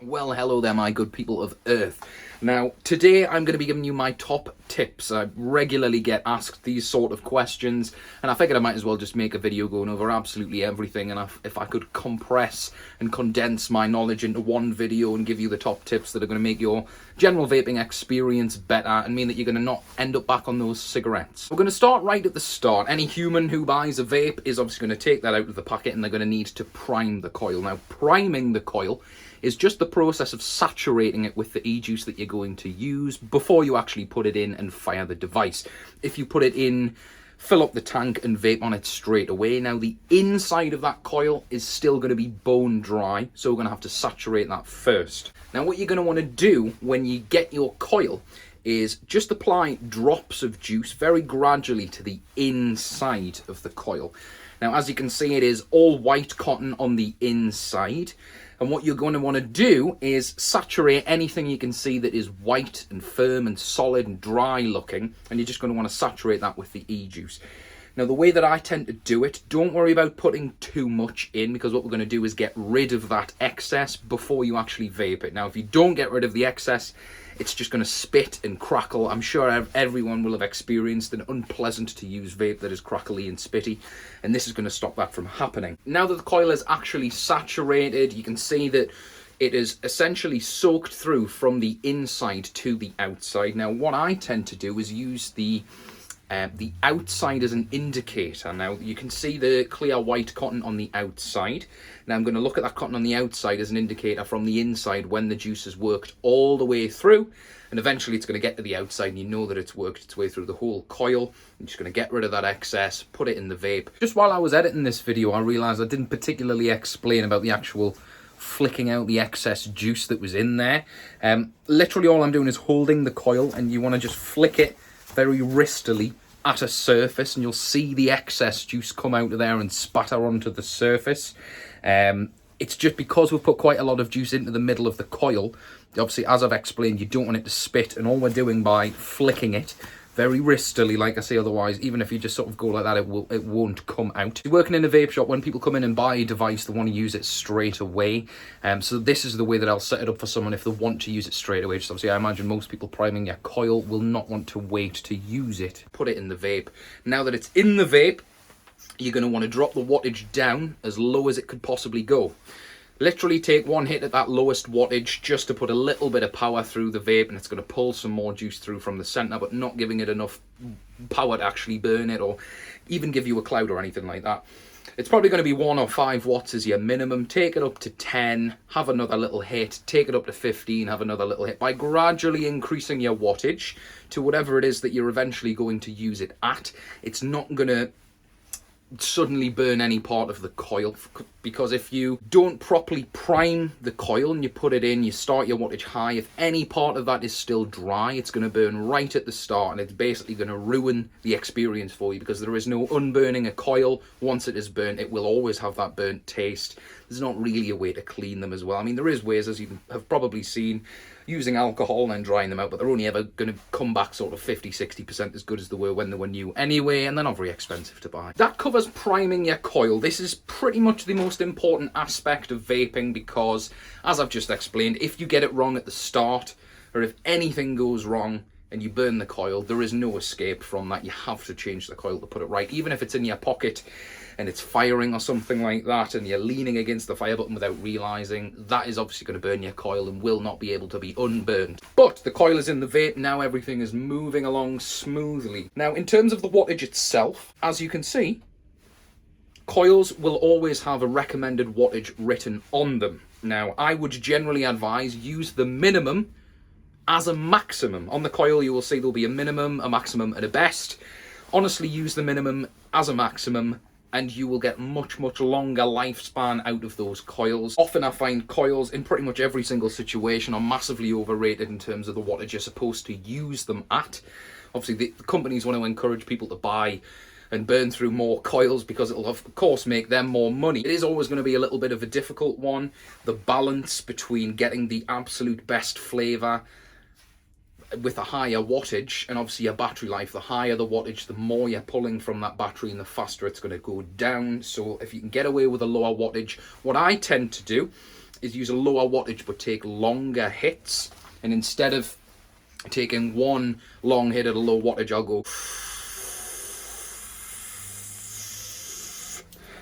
Well, hello there, my good people of Earth. Now, today I'm going to be giving you my top tips. I regularly get asked these sort of questions, and I figured I might as well just make a video going over absolutely everything, and if I could compress and condense my knowledge into one video and give you the top tips that are going to make your general vaping experience better and mean that you're going to not end up back on those cigarettes. We're going to start right at the start. Any human who buys a vape is obviously going to take that out of the packet and they're going to need to prime the coil. Now, priming the coil is just the process of saturating it with the e-juice that you're going to use before you actually put it in and fire the device. If you put it in, fill up the tank and vape on it straight away. Now, the inside of that coil is still going to be bone dry, so we're going to have to saturate that first. Now, what you're going to want to do when you get your coil is just apply drops of juice very gradually to the inside of the coil. Now, as you can see, it is all white cotton on the inside. And what you're going to want to do is saturate anything you can see that is white and firm and solid and dry looking. And you're just going to want to saturate that with the e-juice. Now, the way that I tend to do it, don't worry about putting too much in, because what we're going to do is get rid of that excess before you actually vape it. Now, if you don't get rid of the excess, it's just going to spit and crackle. I'm sure everyone will have experienced an unpleasant to use vape that is crackly and spitty, and this is going to stop that from happening. Now that the coil is actually saturated, you can see that it is essentially soaked through from the inside to the outside. Now, what I tend to do is use the outside as an indicator. Now, you can see the clear white cotton on the outside. Now, I'm going to look at that cotton on the outside as an indicator from the inside when the juice has worked all the way through, and eventually it's going to get to the outside and you know that it's worked its way through the whole coil. I'm just going to get rid of that excess, put it in the vape. Just while I was editing this video, I realised I didn't particularly explain about the actual flicking out the excess juice that was in there. Literally all I'm doing is holding the coil, and you want to just flick it very wristily at a surface, and you'll see the excess juice come out of there and spatter onto the surface. It's just because we've put quite a lot of juice into the middle of the coil. Obviously, as I've explained, you don't want it to spit, and all we're doing by flicking it very wristily, like I say, otherwise, even if you just sort of go like that, it won't come out. You're working in a vape shop, when people come in and buy a device, they want to use it straight away. So this is the way that I'll set it up for someone if they want to use it straight away. Just obviously, I imagine most people priming their coil will not want to wait to use it. Put it in the vape. Now that it's in the vape, you're going to want to drop the wattage down as low as it could possibly go. Literally take one hit at that lowest wattage just to put a little bit of power through the vape, and it's going to pull some more juice through from the center, but not giving it enough power to actually burn it or even give you a cloud or anything like that. It's probably going to be 1 or 5 watts as your minimum. Take it up to 10, have another little hit. Take it up to 15, have another little hit. By gradually increasing your wattage to whatever it is that you're eventually going to use it at, it's not going to suddenly burn any part of the coil, because if you don't properly prime the coil and you put it in, you start your wattage high, if any part of that is still dry, it's going to burn right at the start, and it's basically going to ruin the experience for you, because there is no unburning a coil. Once it is burnt, it will always have that burnt taste. There's not really a way to clean them as well. I mean, there is ways, as you have probably seen, using alcohol and then drying them out, but they're only ever going to come back sort of 50-60% as good as they were when they were new anyway, and they're not very expensive to buy. That covers priming your coil. This is pretty much the most important aspect of vaping, because, as I've just explained, if you get it wrong at the start, or if anything goes wrong and you burn the coil, there is no escape from that. You have to change the coil to put it right. Even if it's in your pocket and it's firing or something like that, and you're leaning against the fire button without realizing, that is obviously going to burn your coil and will not be able to be unburned. But the coil is in the vape, now everything is moving along smoothly. Now, in terms of the wattage itself, as you can see, coils will always have a recommended wattage written on them. Now, I would generally advise use the minimum as a maximum. On the coil, you will see there'll be a minimum, a maximum, and a best. Honestly, use the minimum as a maximum, and you will get much longer lifespan out of those coils. Often I find coils in pretty much every single situation are massively overrated in terms of the wattage you're supposed to use them at. Obviously, the companies want to encourage people to buy and burn through more coils because it'll of course make them more money. It is always going to be a little bit of a difficult one, the balance between getting the absolute best flavour with a higher wattage, and obviously your battery life. The higher the wattage, the more you're pulling from that battery and the faster it's going to go down. So if you can get away with a lower wattage, what I tend to do is use a lower wattage but take longer hits. And instead of taking one long hit at a low wattage, I'll go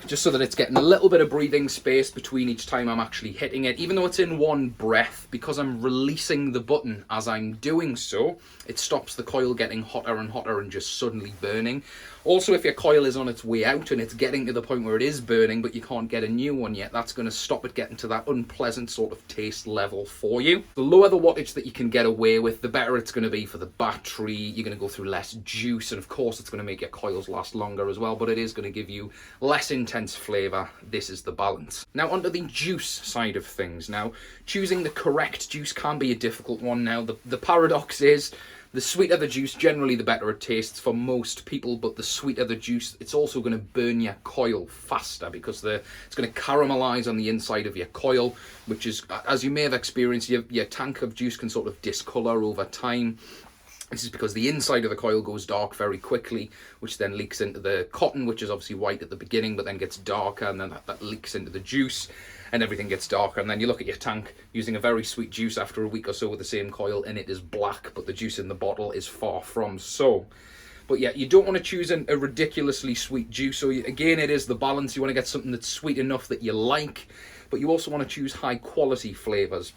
just so that it's getting a little bit of breathing space between each time I'm actually hitting it. Even though it's in one breath, because I'm releasing the button as I'm doing so, it stops the coil getting hotter and hotter and just suddenly burning. Also, if your coil is on its way out and it's getting to the point where it is burning but you can't get a new one yet, that's going to stop it getting to that unpleasant sort of taste level for you. The lower the wattage that you can get away with, the better it's going to be for the battery. You're going to go through less juice, and of course it's going to make your coils last longer as well, but it is going to give you less intense flavour. This is the balance. Now onto the juice side of things. Now, choosing the correct juice can be a difficult one. Now the paradox is, the sweeter the juice, generally the better it tastes for most people, but the sweeter the juice, it's also going to burn your coil faster because it's going to caramelise on the inside of your coil, which is, as you may have experienced, your tank of juice can sort of discolour over time. This is because the inside of the coil goes dark very quickly, which then leaks into the cotton, which is obviously white at the beginning, but then gets darker, and then that leaks into the juice, and everything gets darker. And then you look at your tank using a very sweet juice after a week or so with the same coil, and it is black, but the juice in the bottle is far from so. But yeah, you don't want to choose a ridiculously sweet juice. So again, it is the balance. You want to get something that's sweet enough that you like, but you also want to choose high quality flavours.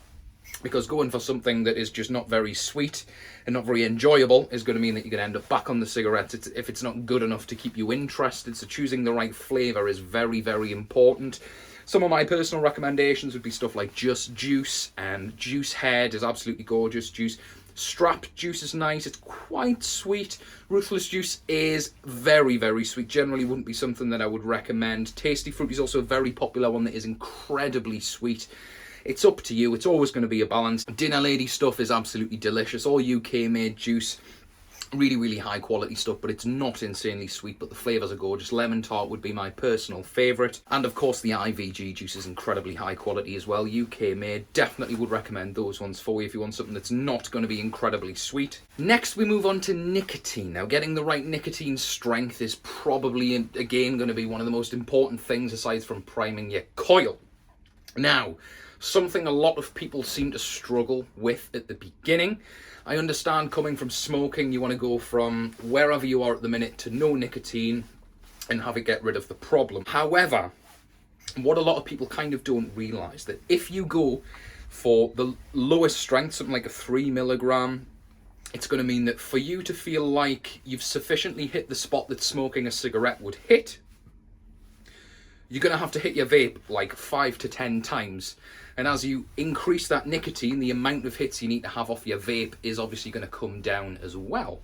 Because going for something that is just not very sweet and not very enjoyable is going to mean that you're going to end up back on the cigarettes if it's not good enough to keep you interested. So choosing the right flavour is very, very important. Some of my personal recommendations would be stuff like Just Juice, and Juice Head is absolutely gorgeous. Strap Juice is nice, it's quite sweet. Ruthless Juice is very, very sweet. Generally wouldn't be something that I would recommend. Tasty Fruit is also a very popular one that is incredibly sweet. It's up to you. It's always going to be a balance. Dinner Lady stuff is absolutely delicious. All UK made juice. Really, really high quality stuff, but it's not insanely sweet, but the flavours are gorgeous. Lemon Tart would be my personal favourite. And of course the IVG juice is incredibly high quality as well. UK made. Definitely would recommend those ones for you if you want something that's not going to be incredibly sweet. Next we move on to nicotine. Now getting the right nicotine strength is probably, again, going to be one of the most important things aside from priming your coil. Now, something a lot of people seem to struggle with at the beginning. I understand coming from smoking, you want to go from wherever you are at the minute to no nicotine and have it get rid of the problem. However, what a lot of people kind of don't realise, that if you go for the lowest strength, something like a 3 milligram, it's going to mean that for you to feel like you've sufficiently hit the spot that smoking a cigarette would hit, you're going to have to hit your vape like 5 to 10 times. And as you increase that nicotine, the amount of hits you need to have off your vape is obviously going to come down as well.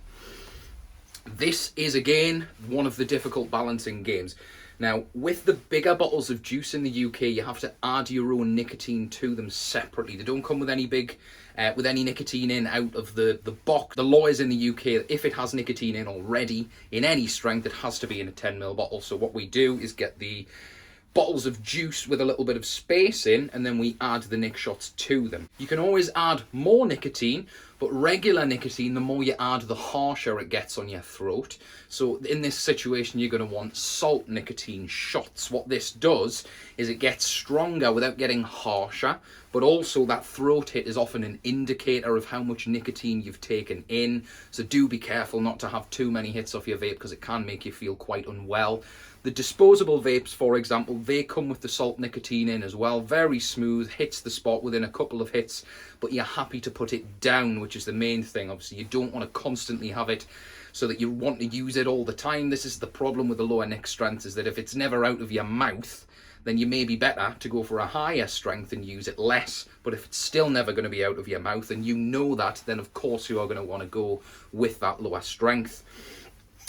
This is, again, one of the difficult balancing games. Now, with the bigger bottles of juice in the UK, you have to add your own nicotine to them separately. They don't come with any any nicotine in out of the box. The law is in the UK that if it has nicotine in already, in any strength, it has to be in a 10ml bottle. So what we do is get the bottles of juice with a little bit of space in, and then we add the nic shots to them. You can always add more nicotine, but regular nicotine, the more you add, the harsher it gets on your throat. So in this situation, you're going to want salt nicotine shots. What this does is it gets stronger without getting harsher, but also that throat hit is often an indicator of how much nicotine you've taken in. So do be careful not to have too many hits off your vape, because it can make you feel quite unwell. The disposable vapes, for example, they come with the salt nicotine in as well. Very smooth, hits the spot within a couple of hits, but you're happy to put it down, which is the main thing. Obviously, you don't want to constantly have it so that you want to use it all the time. This is the problem with the lower nic strength, is that if it's never out of your mouth, then you may be better to go for a higher strength and use it less. But if it's still never going to be out of your mouth, and you know that, then of course you are going to want to go with that lower strength.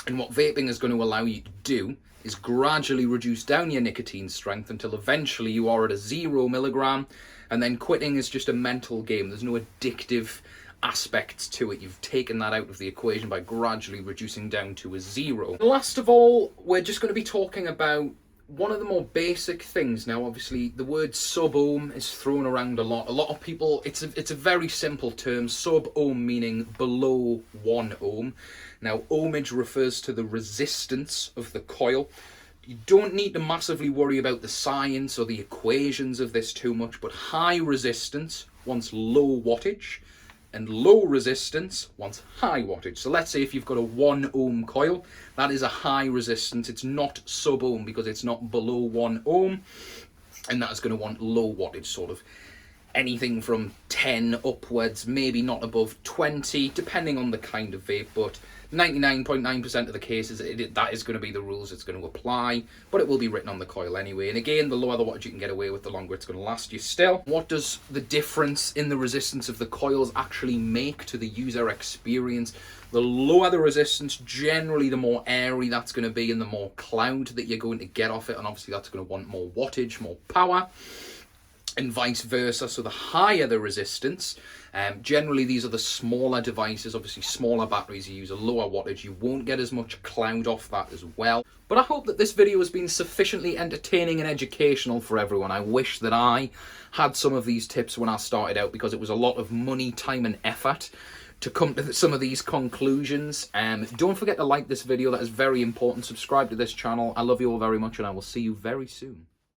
And what vaping is going to allow you to do is gradually reduce down your nicotine strength until eventually you are at a 0 milligram, and then quitting is just a mental game. There's no addictive aspects to it. You've taken that out of the equation by gradually reducing down to a 0. Last of all, we're just going to be talking about one of the more basic things. Now, obviously, the word sub-ohm is thrown around a lot. A lot of people, it's a very simple term, sub-ohm meaning below 1 ohm. Now, ohmage refers to the resistance of the coil. You don't need to massively worry about the science or the equations of this too much, but high resistance wants low wattage, and low resistance wants high wattage. So let's say if you've got a 1 ohm coil, that is a high resistance. It's not sub ohm because it's not below 1 ohm, and that is going to want low wattage, sort of anything from 10 upwards, maybe not above 20, depending on the kind of vape, but 99.9% of the cases, that is going to be the rules it's going to apply, but it will be written on the coil anyway. And again, the lower the wattage you can get away with, the longer it's going to last you still. What does the difference in the resistance of the coils actually make to the user experience? The lower the resistance, generally the more airy that's going to be and the more cloud that you're going to get off it, and obviously that's going to want more wattage, more power, and vice versa. So the higher the resistance, generally these are the smaller devices, obviously smaller batteries, you use a lower wattage, you won't get as much cloud off that as well. But I hope that this video has been sufficiently entertaining and educational for everyone. I wish that I had some of these tips when I started out, because it was a lot of money, time and effort to come to some of these conclusions. Don't forget to like this video, that is very important. Subscribe to this channel. I love you all very much, and I will see you very soon.